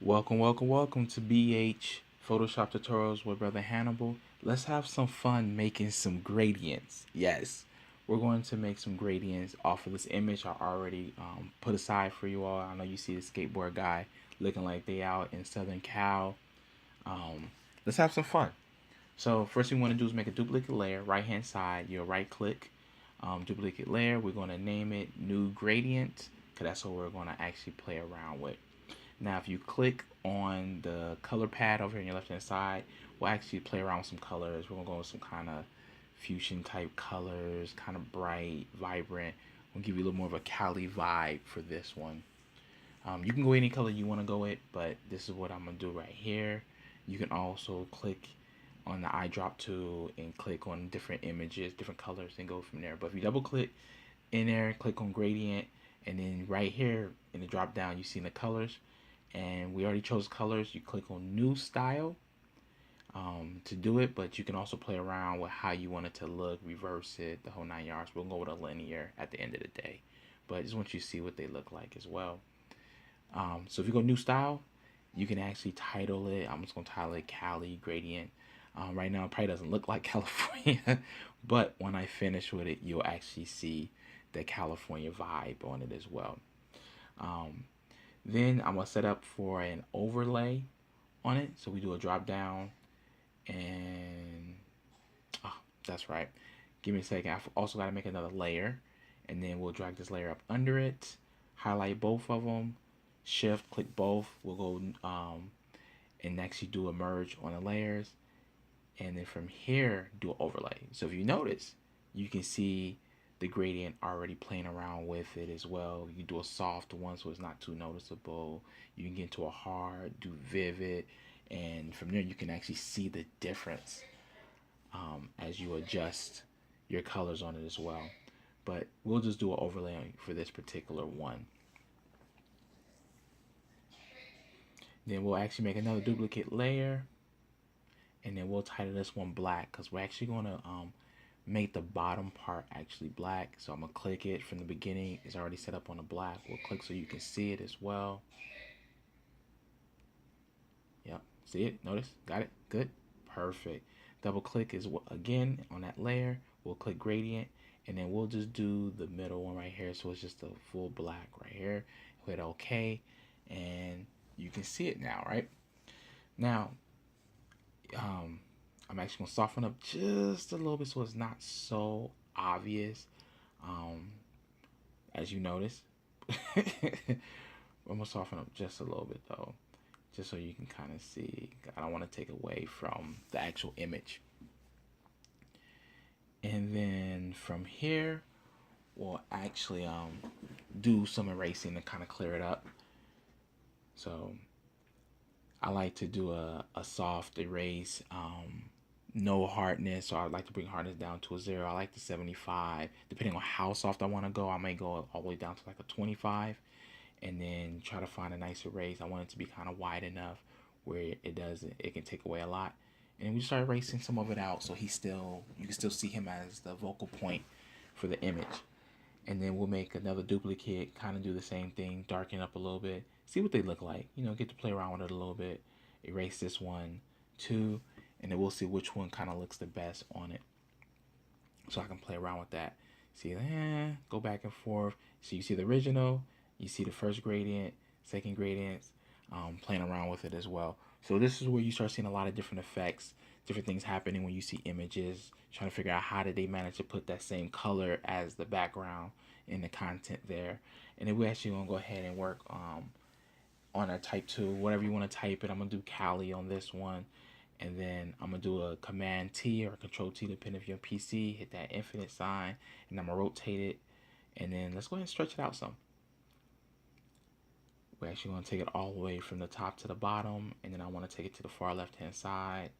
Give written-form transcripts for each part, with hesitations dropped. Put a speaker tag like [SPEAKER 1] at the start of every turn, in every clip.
[SPEAKER 1] Welcome to BH Photoshop tutorials with Brother Hannibal. Let's have some fun making some gradients. Yes, we're going to make some gradients off of this image I already put aside for you all. I know you see the skateboard guy looking like they out in Southern Cal. Let's have some fun. So first thing we want to do is make a duplicate layer. Right hand side, you'll right click, duplicate layer. We're going to name it new gradient because that's what we're going to actually play around with. Now, if you click on the color pad over here on your left hand side, we'll actually play around with some colors. We're gonna go with some kind of fusion type colors, kind of bright, vibrant. We'll give you a little more of a Cali vibe for this one. You can go any color you want to go with, but this is what I'm gonna do right here. You can also click on the eyedrop tool and click on different images, different colors, and go from there. But if you double click in there, click on gradient, and then right here in the drop down, you see the colors. And we already chose colors. You click on new style to do it, but you can also play around with how you want it to look, reverse it, the whole 9 yards. We'll go with a linear at the end of the day, but I just want you to see what they look like as well. So if you go new style, you can actually title it. I'm just gonna title it Cali Gradient. Right now it probably doesn't look like California, but when I finish with it, you'll actually see the California vibe on it as well. Then I'm gonna set up for an overlay on it. So we do a drop down and that's right. Give me a second. I've also got to make another layer, and then we'll drag this layer up under it, highlight both of them, shift, click both. We'll go and actually do a merge on the layers, and then from here do an overlay. So if you notice, you can see the gradient already playing around with it as well. You do a soft one so it's not too noticeable. You can get into a hard, do vivid, and from there you can actually see the difference as you adjust your colors on it as well. But we'll just do an overlay for this particular one. Then we'll actually make another duplicate layer, and then we'll title this one black because we're actually going to make the bottom part actually black. So I'm gonna click it from the beginning. It's already set up on the black. We'll click so you can see it as well. Yep, see it? Notice? Got it? Good. Perfect. Double click is again on that layer. We'll click gradient, and then we'll just do the middle one right here. So it's just a full black right here. Hit OK, and you can see it now, right? Now, I'm actually gonna soften up just a little bit so it's not so obvious, as you notice. I'm gonna soften up just a little bit though, just so you can kind of see. I don't want to take away from the actual image. And then from here, we'll actually do some erasing to kind of clear it up. So I like to do a soft erase, no hardness, so I'd like to bring hardness down to a 0. I like the 75. Depending on how soft I want to go, I may go all the way down to like a 25, and then try to find a nice erase. I want it to be kind of wide enough where it can take away a lot. And we start erasing some of it out, so you can still see him as the focal point for the image. And then we'll make another duplicate, kind of do the same thing, darken up a little bit, see what they look like, get to play around with it a little bit. Erase this one too, and then we'll see which one kind of looks the best on it, so I can play around with that. See, go back and forth. So you see the original, you see the first gradient, second gradients, playing around with it as well. So this is where you start seeing a lot of different effects, different things happening when you see images, trying to figure out how did they manage to put that same color as the background in the content there. And then we're actually gonna go ahead and work on a type 2, whatever you want to type it. I'm gonna do Cali on this one, and then I'm gonna do a Command T or Control T depending if you're on PC. Hit that infinite sign, and I'm gonna rotate it, and then let's go ahead and stretch it out some. We're actually gonna take it all the way from the top to the bottom, and then I want to take it to the far left hand side,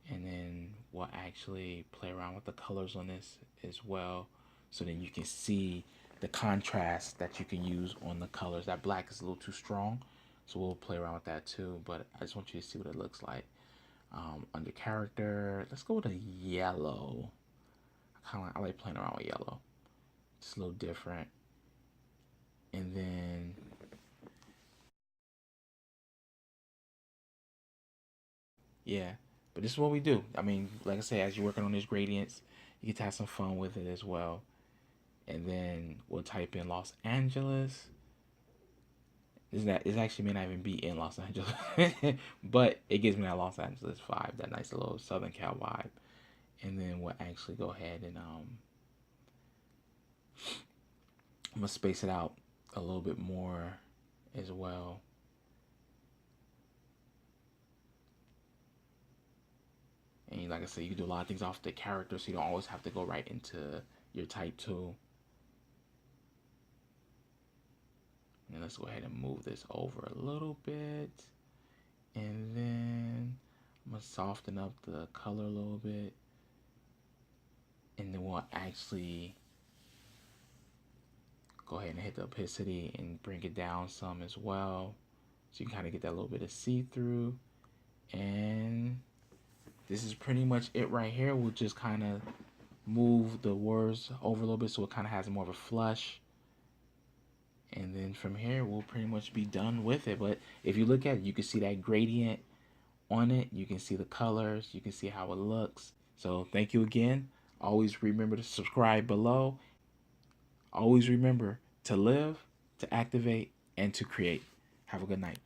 [SPEAKER 1] and then we'll actually play around with the colors on this as well, so then you can see the contrast that you can use on the colors. That black is a little too strong, so we'll play around with that too, but I just want you to see what it looks like. Under character, let's go with a yellow. I like playing around with yellow. It's a little different. And then Yeah, but this is what we do. I mean, like I say, as you're working on these gradients, you get to have some fun with it as well. And then we'll type in Los Angeles. Is that it actually may not even be in Los Angeles, but it gives me that Los Angeles vibe, that nice little Southern Cal vibe. And then we'll actually go ahead and I'm gonna space it out a little bit more as well. And like I said, you can do a lot of things off the character, so you don't always have to go right into your type tool. And let's go ahead and move this over a little bit. And then I'm gonna soften up the color a little bit. And then we'll actually go ahead and hit the opacity and bring it down some as well. So you can kind of get that little bit of see-through. And this is pretty much it right here. We'll just kind of move the words over a little bit so it kind of has more of a flush. And then from here, we'll pretty much be done with it. But if you look at it, you can see that gradient on it. You can see the colors. You can see how it looks. So thank you again. Always remember to subscribe below. Always remember to live, to activate, and to create. Have a good night.